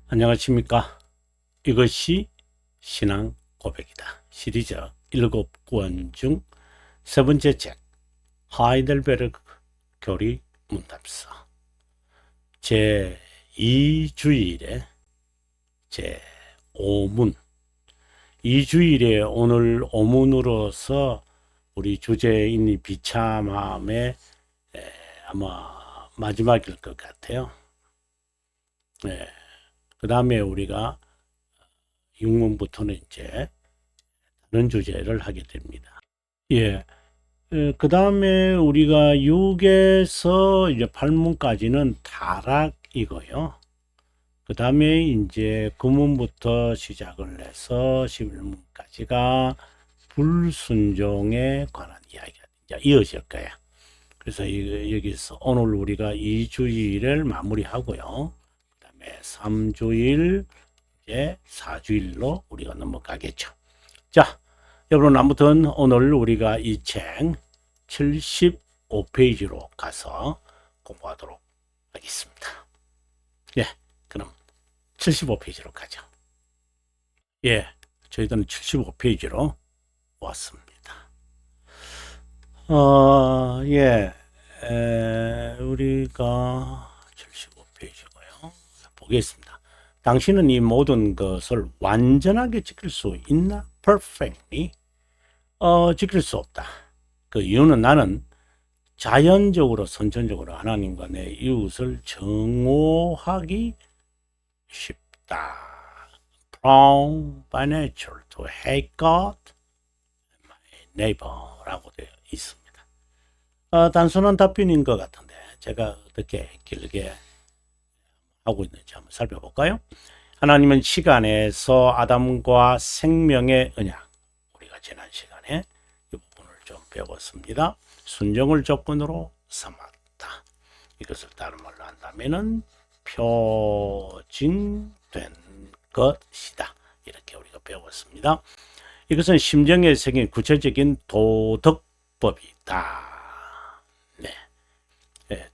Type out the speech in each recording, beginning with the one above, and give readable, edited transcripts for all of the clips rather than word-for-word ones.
안녕하십니까. 이것이 신앙 고백이다. 시리즈 7권 중 세 번째 책 하이델베르그 교리 문답서 제 2주일의 제 5문 2주일의 오늘 오문으로서 우리 주제인 이 비참함의 아마 마지막일 것 같아요. 그 다음에 우리가 6문부터는 이제 다른 주제를 하게 됩니다. 그 다음에 우리가 6에서 이제 8문까지는 타락이고요. 그 다음에 이제 9문부터 시작을 해서 11문까지가 불순종에 관한 이야기가 이제 이어질 거예요. 그래서 여기서 오늘 우리가 2주일을 마무리하고요. 그 다음에 3주일, 이제 4주일로 우리가 넘어가겠죠. 자, 여러분, 아무튼 오늘 우리가 이 책 75페이지로 가서 공부하도록 하겠습니다. 그럼 75페이지로 가죠. 저희들은 75페이지로 왔습니다. 우리가 75페이지고요. 보겠습니다. 당신은 이 모든 것을 완전하게 지킬 수 있나? Perfectly? 지킬 수 없다. 그 이유는 나는 자연적으로 선천적으로 하나님과 내 이웃을 정오하기 쉽다. Prone by nature to hate God and my neighbor라고 되어 있습니다. 단순한 답변인 것 같은데 제가 어떻게 길게 하고 있는지 한번 살펴볼까요? 하나님은 시간에서 아담과 생명의 언약, 우리가 지난 시간에 이 부분을 좀 배웠습니다. 순종을 조건으로 삼았다. 이것을 다른 말로 한다면은 표징된 것이다. 이렇게 우리가 배웠습니다. 이것은 심정에 새긴 구체적인 도덕법이다.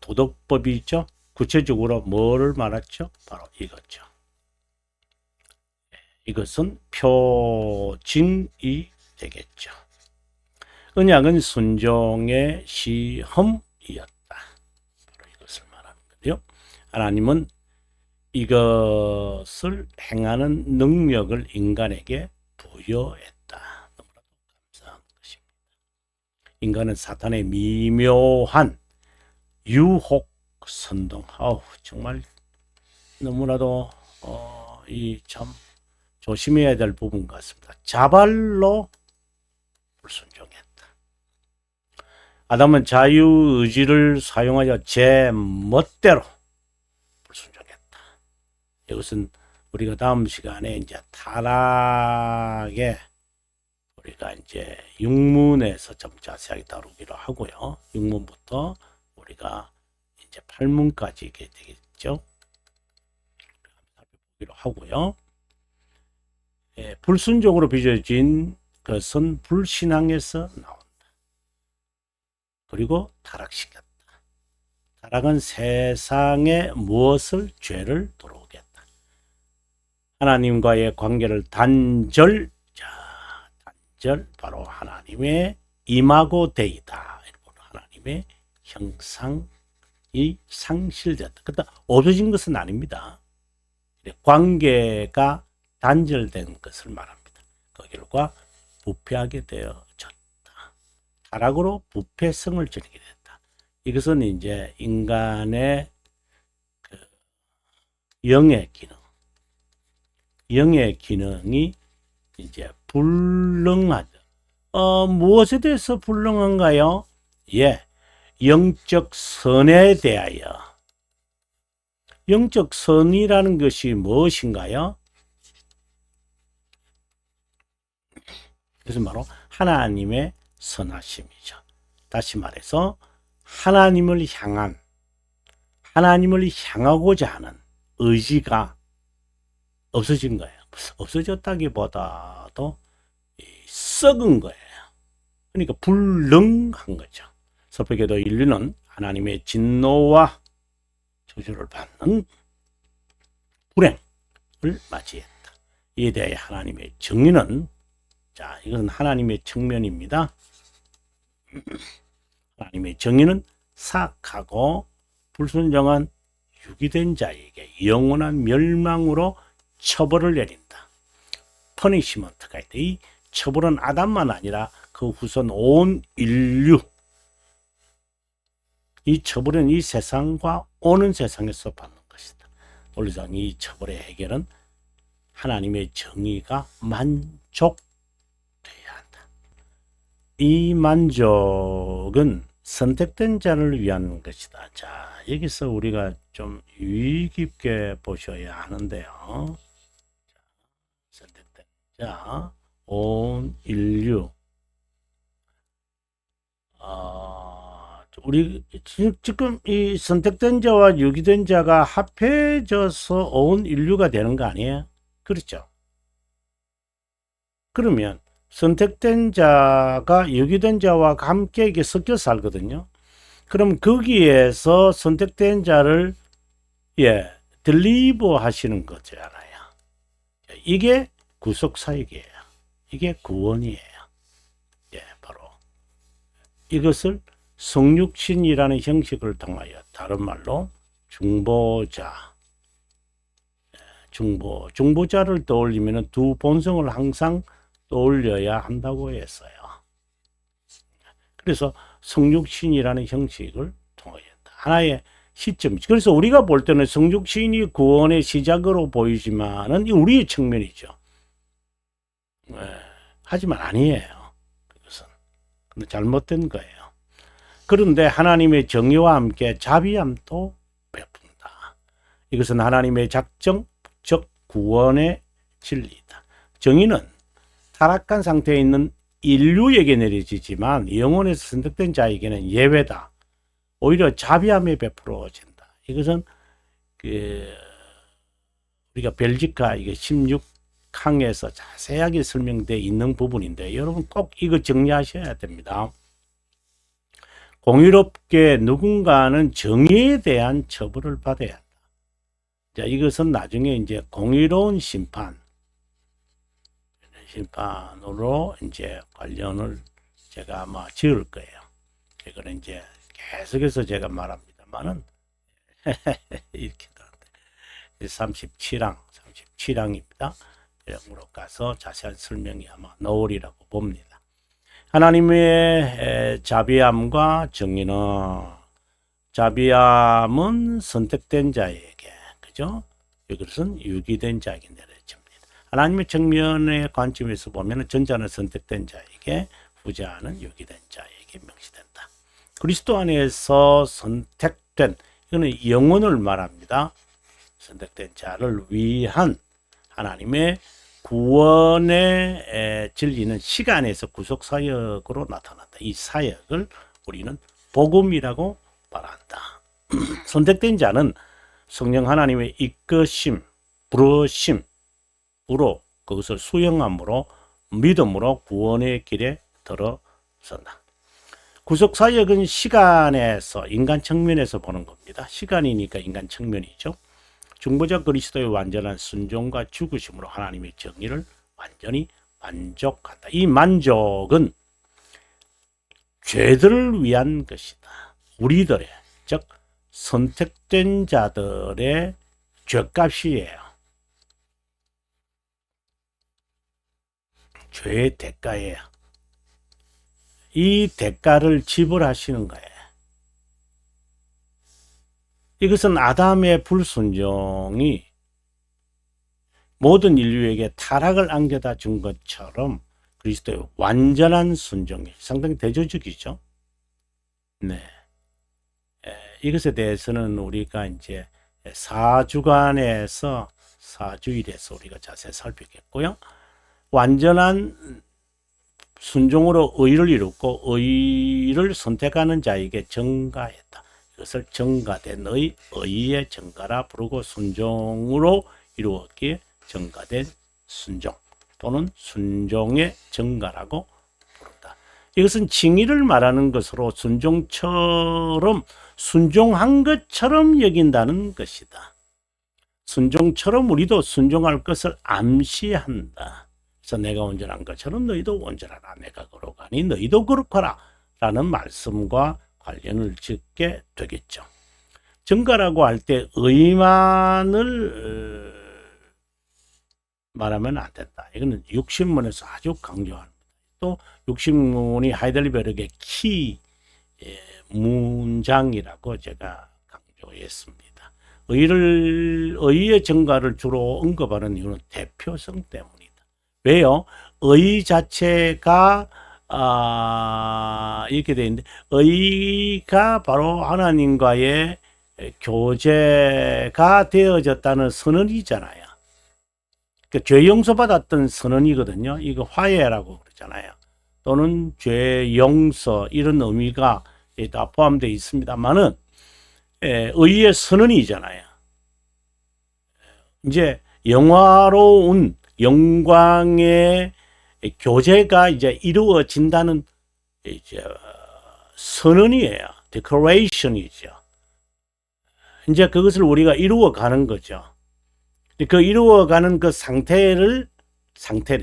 도덕법이죠. 구체적으로 뭐를 말했죠? 바로 이거죠. 이것은 표징이 되겠죠. 언약은 순종의 시험이었다. 바로 이것을 말하는 거예요. 하나님은 이것을 행하는 능력을 인간에게 부여했다. 너무나도 감사한 것입니다. 인간은 사탄의 미묘한 유혹 선동, 정말 너무나도 이 참 조심해야 될 부분 같습니다. 자발로 불순종했다. 아담은 자유의지를 사용하여 제 멋대로 불순종했다. 이것은 우리가 다음 시간에 이제 타락에 우리가 이제 6문에서 좀 자세하게 다루기로 하고요. 6문부터 우리가 이제 8문까지 이게 되겠죠. 살펴보기로 하고요. 불순종으로 빚어진 것은 불신앙에서 나온다. 그리고 타락시켰다. 타락은 세상에 무엇을 죄를 들어오게 했다. 하나님과의 관계를 단절, 바로 하나님의 이마고 데이다. 하나님의 형상이 상실되었다. 그러니까 없어진 것은 아닙니다. 관계가 단절된 것을 말합니다. 그 결과 부패하게 되어졌다. 타락으로 부패성을 지니게 됐다. 이것은 이제 인간의 그 영의 기능이 이제 불능하죠. 무엇에 대해서 불능한가요? 영적 선에 대하여. 영적 선이라는 것이 무엇인가요? 그것은 바로 하나님의 선하심이죠. 다시 말해서 하나님을 향하고자 하는 의지가 없어진 거예요. 없어졌다기보다도 썩은 거예요. 그러니까 불능한 거죠. 서백에도 인류는 하나님의 진노와 저주를 받는 불행, 맞이했다. 이에 대해 하나님의 정의는, 자, 이것은 하나님의 측면입니다. 하나님의 정의는 사악하고 불순종한 유기된 자에게 영원한 멸망으로 처벌을 내린다. 퍼니시먼트가 있다. 이 처벌은 아담만 아니라 그 후손 온 인류, 이 처벌은 이 세상과 오는 세상에서 받는 것이다. 논리상 이 처벌의 해결은 하나님의 정의가 만족돼야 한다. 이 만족은 선택된 자를 위한 것이다. 자, 여기서 우리가 좀 유의 깊게 보셔야 하는데요. 선택된 자, 온 인류. 우리 지금 이 선택된 자와 유기된 자가 합해져서 온 인류가 되는 거 아니에요? 그렇죠? 그러면 선택된 자가 유기된 자와 함께 이게 섞여 살거든요. 그럼 거기에서 선택된 자를 딜리버 하시는 거잖아요. 이게 구속 사역이에요. 이게 구원이에요. 바로 이것을 성육신이라는 형식을 통하여, 다른 말로 중보자, 중보자를 떠올리면 두 본성을 항상 떠올려야 한다고 했어요. 그래서 성육신이라는 형식을 통하여 하나의 시점이죠. 그래서 우리가 볼 때는 성육신이 구원의 시작으로 보이지만은 우리의 측면이죠. 하지만 아니에요. 그것은 근데 잘못된 거예요. 그런데 하나님의 정의와 함께 자비함도 베푼다. 이것은 하나님의 작정, 즉 구원의 진리이다. 정의는 타락한 상태에 있는 인류에게 내려지지만 영혼에서 선택된 자에게는 예외다. 오히려 자비함이 베풀어진다. 이것은 우리가 벨지카 이게 16항에서 자세하게 설명되어 있는 부분인데, 여러분 꼭 이거 정리하셔야 됩니다. 공의롭게 누군가는 정의에 대한 처벌을 받아야 한다. 자, 이것은 나중에 이제 공의로운 심판으로 이제 관련을 제가 아마 지을 거예요. 이거는 이제 계속해서 제가 말합니다만은 이렇게 37항입니다. 영으로 가서 자세한 설명이 아마 나오리라고 봅니다. 하나님의 자비함과 정의는, 자비함은 선택된 자에게, 그죠? 이것은 유기된 자에게 내려집니다. 하나님의 측면의 관점에서 보면 전자는 선택된 자에게, 후자는 유기된 자에게 명시된다. 그리스도 안에서 선택된, 이거는 영혼을 말합니다. 선택된 자를 위한 하나님의 구원의 진리는 시간에서 구속 사역으로 나타난다. 이 사역을 우리는 복음이라고 말한다. 선택된 자는 성령 하나님의 이끄심, 부르심으로 그것을 수용함으로 믿음으로 구원의 길에 들어선다. 구속 사역은 시간에서, 인간 측면에서 보는 겁니다. 시간이니까 인간 측면이죠. 중보자 그리스도의 완전한 순종과 죽으심으로 하나님의 정의를 완전히 만족한다. 이 만족은 죄들을 위한 것이다. 우리들의, 즉 선택된 자들의 죄값이에요. 죄의 대가예요. 이 대가를 지불하시는 거예요. 이것은 아담의 불순종이 모든 인류에게 타락을 안겨다 준 것처럼 그리스도의 완전한 순종이 상당히 대조적이죠. 네. 이것에 대해서는 우리가 이제 사주간에서, 사주일에서 우리가 자세히 살피겠고요. 완전한 순종으로 의를 이루고 의를 선택하는 자에게 전가했다. 이것을 전가된 의의 전가라 부르고, 순종으로 이루었기에 전가된 순종 또는 순종의 전가라고 부른다. 이것은 칭의를 말하는 것으로 순종한 것처럼 여긴다는 것이다. 순종처럼 우리도 순종할 것을 암시한다. 그래서 내가 온전한 것처럼 너희도 온전하라. 내가 거룩하니 너희도 거룩하라. 라는 말씀과 관련을 짓게 되겠죠. 증거라고 할 때 의만을 말하면 안 된다. 이거는 육신문에서 아주 강조합니다. 또 육신문이 하이델베르크의 키 문장이라고 제가 강조했습니다. 의의 증가를 주로 언급하는 이유는 대표성 때문이다. 왜요? 의 자체가 이렇게 되어 있는데, 의가 바로 하나님과의 교제가 되어졌다는 선언이잖아요. 그러니까 죄 용서받았던 선언이거든요. 이거 화해라고 그러잖아요. 또는 죄 용서 이런 의미가 다 포함되어 있습니다만은 의의 선언이잖아요. 이제 영화로운 영광의 교제가 이제 이루어진다는 이제 선언이에요. declaration이죠. 이제 그것을 우리가 이루어가는 거죠. 그 이루어가는 그 상태를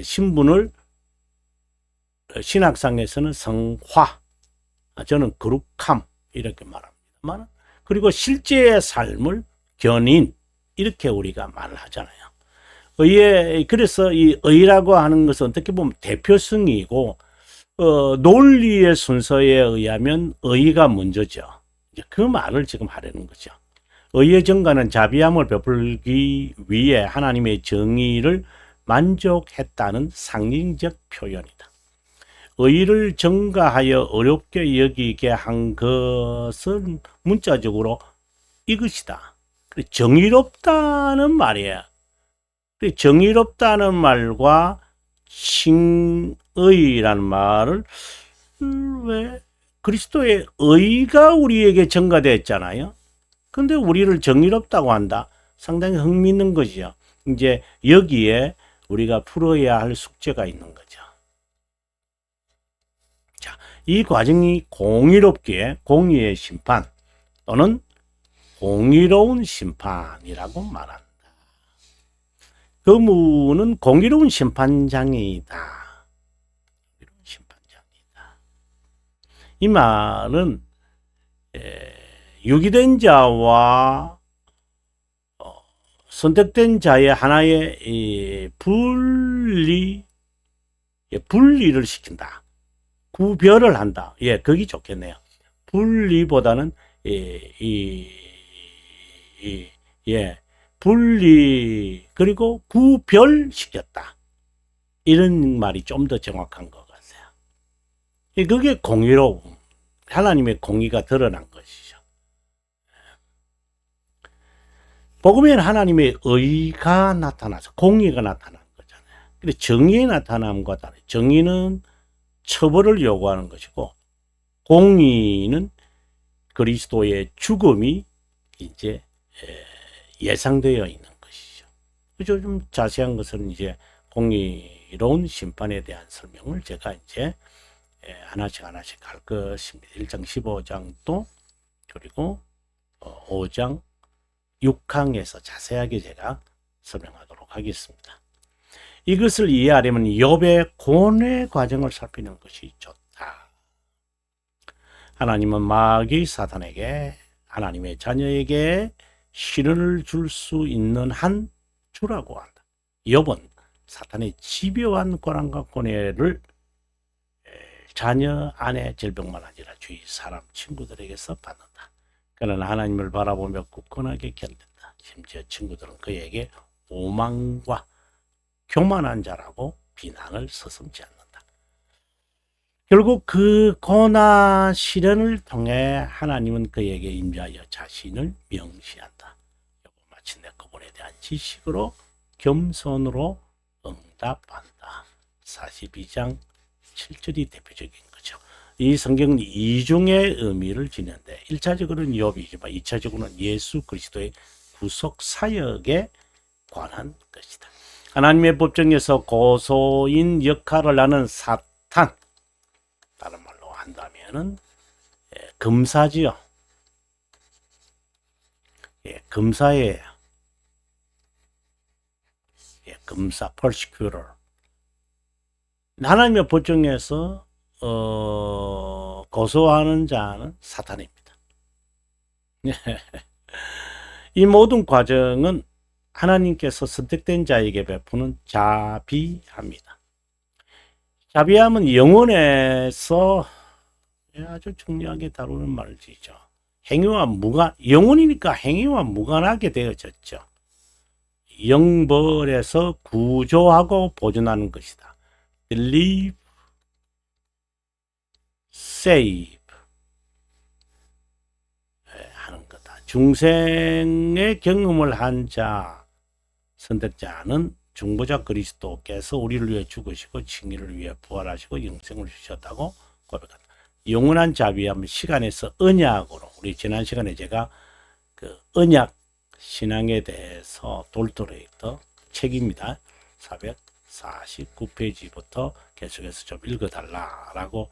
신분을 신학상에서는 성화, 저는 거룩함 이렇게 말합니다만, 그리고 실제의 삶을 견인 이렇게 우리가 말을 하잖아요. 그래서 이 의라고 하는 것은 어떻게 보면 대표성이고 논리의 순서에 의하면 의가 먼저죠. 그 말을 지금 하려는 거죠. 의의 증가는 자비함을 베풀기 위해 하나님의 정의를 만족했다는 상징적 표현이다. 의를 증가하여 어렵게 여기게 한 것은 문자적으로 이것이다. 정의롭다는 말이에요. 정의롭다는 말과 칭의라는 말을 왜 그리스도의 의가 우리에게 증가됐잖아요. 근데 우리를 정의롭다고 한다. 상당히 흥미있는 거죠. 이제 여기에 우리가 풀어야 할 숙제가 있는 거죠. 자, 이 과정이 공의롭기에 공의의 심판 또는 공의로운 심판이라고 말한다. 그무는 공의로운 심판장이다. 공의로운 심판장이다. 이 말은 유기된 자와 선택된 자의 하나의 분리를 시킨다. 구별을 한다. 예, 그게 좋겠네요. 분리보다는 분리 그리고 구별시켰다. 이런 말이 좀 더 정확한 것 같아요. 그게 공의로움, 하나님의 공의가 드러난 것이죠. 복음에는 하나님의 의가 나타나서 공의가 나타난 거잖아요. 근데 정의의 나타남과 다르죠. 정의는 처벌을 요구하는 것이고 공의는 그리스도의 죽음이 이제 예상되어 있는 것이죠. 그죠? 좀 자세한 것은 이제 공의로운 심판에 대한 설명을 제가 이제 하나씩 할 것입니다. 1장 15장도 그리고 5장 6항에서 자세하게 제가 설명하도록 하겠습니다. 이것을 이해하려면 욥의 고뇌 과정을 살피는 것이 좋다. 하나님은 마귀 사탄에게 하나님의 자녀에게 시련을 줄 수 있는 한 주라고 한다. 욥은 사탄의 집요한 고난과 고뇌를 자녀, 아내, 질병만 아니라 주위 사람, 친구들에게서 받는다. 그는 하나님을 바라보며 굳건하게 견딘다. 심지어 친구들은 그에게 오만과 교만한 자라고 비난을 서슴지 않는다. 결국 그 고난 시련을 통해 하나님은 그에게 임하여 자신을 명시한다. 마침내 그분에 대한 지식으로 겸손으로 응답한다. 42장 7절이 대표적인 거죠. 이 성경은 이중의 의미를 지는데 1차적으로는 욥이지만 2차적으로는 예수 그리스도의 구속 사역에 관한 것이다. 하나님의 법정에서 고소인 역할을 하는 사탄, 다른 말로 한다면은 검사지요. 예, 검사예요. 검사, persecutor. 하나님의 법정에서 고소하는 자는 사탄입니다. 이 모든 과정은 하나님께서 선택된 자에게 베푸는 자비합니다. 자비함은 영혼에서 아주 중요하게 다루는 말이죠. 영혼이니까 행위와 무관하게 되어졌죠. 영벌에서 구조하고 보존하는 것이다. Deliver, save 하는 거다. 중생의 경험을 한 자, 선택자는 중보자 그리스도께서 우리를 위해 죽으시고 칭의를 위해 부활하시고 영생을 주셨다고 고백한다. 영원한 자비함은 시간에서 언약으로, 우리 지난 시간에 제가 그 언약 신앙에 대해서 돌토레이터 책입니다. 449페이지부터 계속해서 좀 읽어달라라고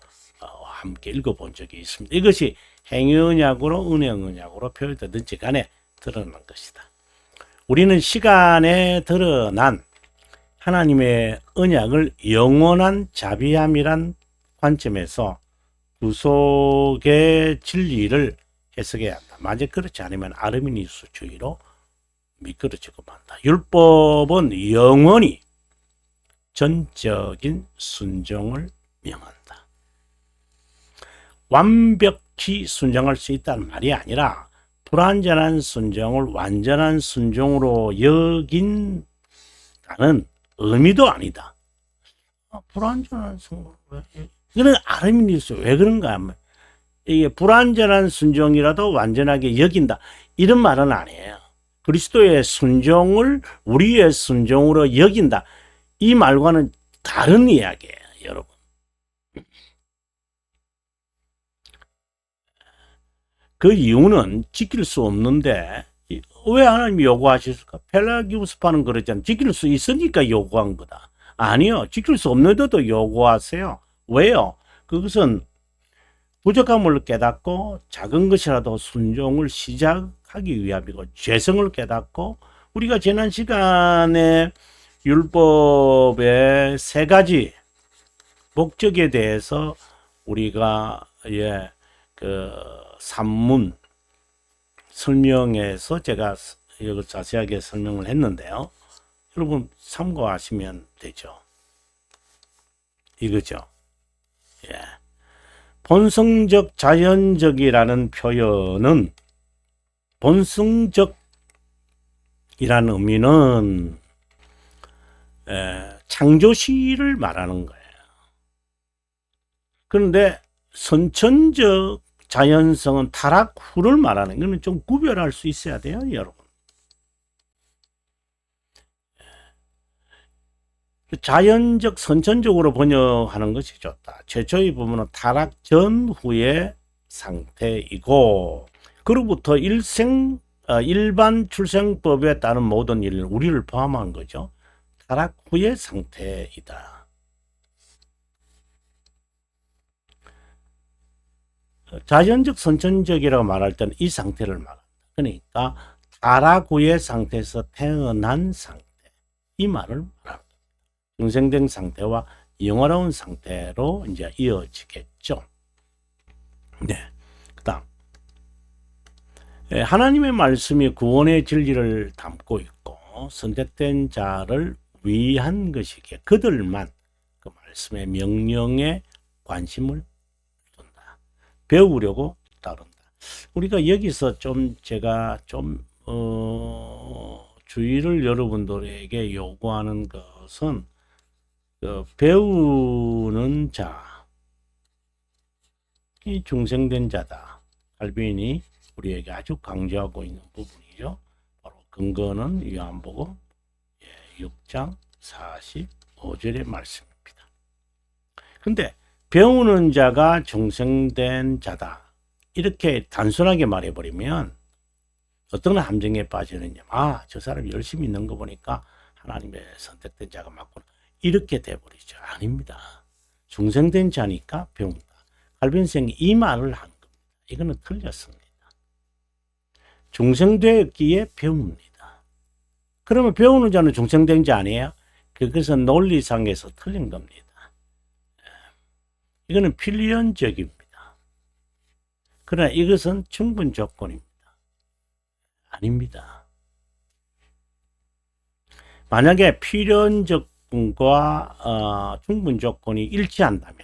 함께 읽어본 적이 있습니다. 이것이 행위 언약으로 은혜 언약으로 표현되든지 간에 드러난 것이다. 우리는 시간에 드러난 하나님의 언약을 영원한 자비함이란 관점에서 구속의 진리를 해석해야 한다. 만약 그렇지 않으면 아르미니우스주의로 미끄러지고 만다. 율법은 영원히 전적인 순종을 명한다. 완벽히 순종할 수 있다는 말이 아니라 불완전한 순종을 완전한 순종으로 여긴다는 의미도 아니다. 불완전한 순종, 이거는 아르미니우스 왜 그런가 하면 이게 불완전한 순종이라도 완전하게 여긴다, 이런 말은 아니에요. 그리스도의 순종을 우리의 순종으로 여긴다, 이 말과는 다른 이야기예요, 여러분. 그 이유는 지킬 수 없는데 왜 하나님이 요구하셨을까? 펠라기우스파는 그러잖아요. 지킬 수 있으니까 요구한 거다. 아니요, 지킬 수 없는데도 요구하세요. 왜요? 그것은 부족함을 깨닫고 작은 것이라도 순종을 시작하기 위함이고, 죄성을 깨닫고, 우리가 지난 시간에 율법의 세 가지 목적에 대해서 우리가 산문 설명에서 제가 이걸 자세하게 설명을 했는데요. 여러분 참고하시면 되죠. 이거죠. 본성적, 자연적이라는 표현은, 본성적이라는 의미는 창조시를 말하는 거예요. 그런데 선천적 자연성은 타락 후를 말하는, 거는 좀 구별할 수 있어야 돼요, 여러분. 자연적, 선천적으로 번역하는 것이 좋다. 최초의 부분은 타락 전후의 상태이고, 그로부터 일반 출생법에 따른 모든 일, 우리를 포함한 거죠. 타락 후의 상태이다. 자연적, 선천적이라고 말할 때는 이 상태를 말한다. 그러니까 타락 후의 상태에서 태어난 상태, 이 말을 말합니다. 중생된 상태와 영화로운 상태로 이제 이어지겠죠. 네. 그 다음. 하나님의 말씀이 구원의 진리를 담고 있고, 선택된 자를 위한 것이기에 그들만 그 말씀의 명령에 관심을 둔다. 배우려고 따른다. 우리가 여기서 제가 주의를 여러분들에게 요구하는 것은, 배우는 자, 이 중생된 자다. 칼빈이 우리에게 아주 강조하고 있는 부분이죠. 바로 근거는 요한복음 6장 45절의 말씀입니다. 근데 배우는 자가 중생된 자다, 이렇게 단순하게 말해버리면 어떤 함정에 빠지느냐, 저 사람이 열심히 있는 거 보니까 하나님의 선택된 자가 맞구나, 이렇게 돼버리죠. 아닙니다. 중생된 자니까 배운다. 칼빈생이 이 말을 한 겁니다. 이거는 틀렸습니다. 중생되었기에 배웁니다. 그러면 배우는 자는 중생된 자 아니에요? 그것은 논리상에서 틀린 겁니다. 이거는 필연적입니다. 그러나 이것은 충분 조건입니다. 아닙니다. 만약에 필연적과 충분 조건이 일치한다면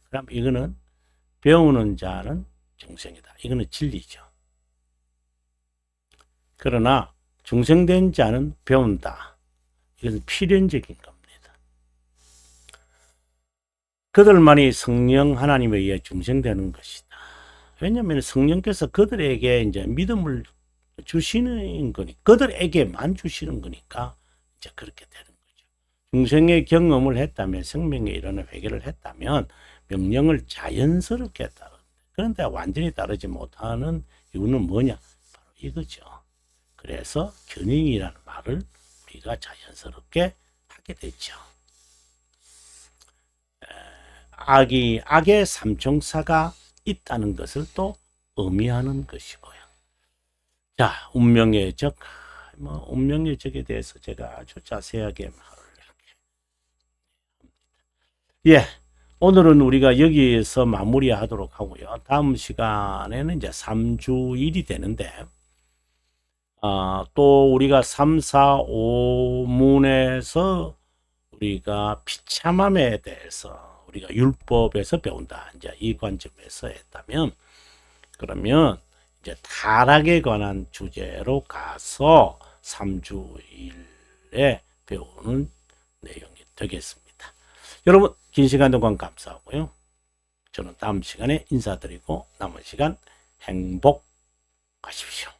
그럼 이거는 배우는 자는 중생이다. 이거는 진리죠. 그러나 중생된 자는 배운다. 이것은 필연적인 겁니다. 그들만이 성령 하나님에 의해 중생되는 것이다. 왜냐하면 성령께서 그들에게 이제 믿음을 주시는 거니, 그들에게만 주시는 거니까 이제 그렇게 되는 거죠. 중생의 경험을 했다면, 생명에 이르는 회개를 했다면 명령을 자연스럽게 따른다. 그런데 완전히 따르지 못하는 이유는 뭐냐? 바로 이거죠. 그래서 견인이라는 말을 우리가 자연스럽게 하게 되죠. 악의 삼총사가 있다는 것을 또 의미하는 것이고요. 자, 운명의 적. 운명의 적에 대해서 제가 아주 자세하게 말을 예, 오늘은 우리가 여기에서 마무리하도록 하고요. 다음 시간에는 이제 3주일이 되는데, 또 우리가 3, 4, 5문에서 우리가 비참함에 대해서 우리가 율법에서 배운다. 이제 이 관점에서 했다면, 그러면 이제 타락에 관한 주제로 가서 3주일에 배우는 내용이 되겠습니다. 여러분, 긴 시간 동안 감사하고요. 저는 다음 시간에 인사드리고 남은 시간 행복하십시오.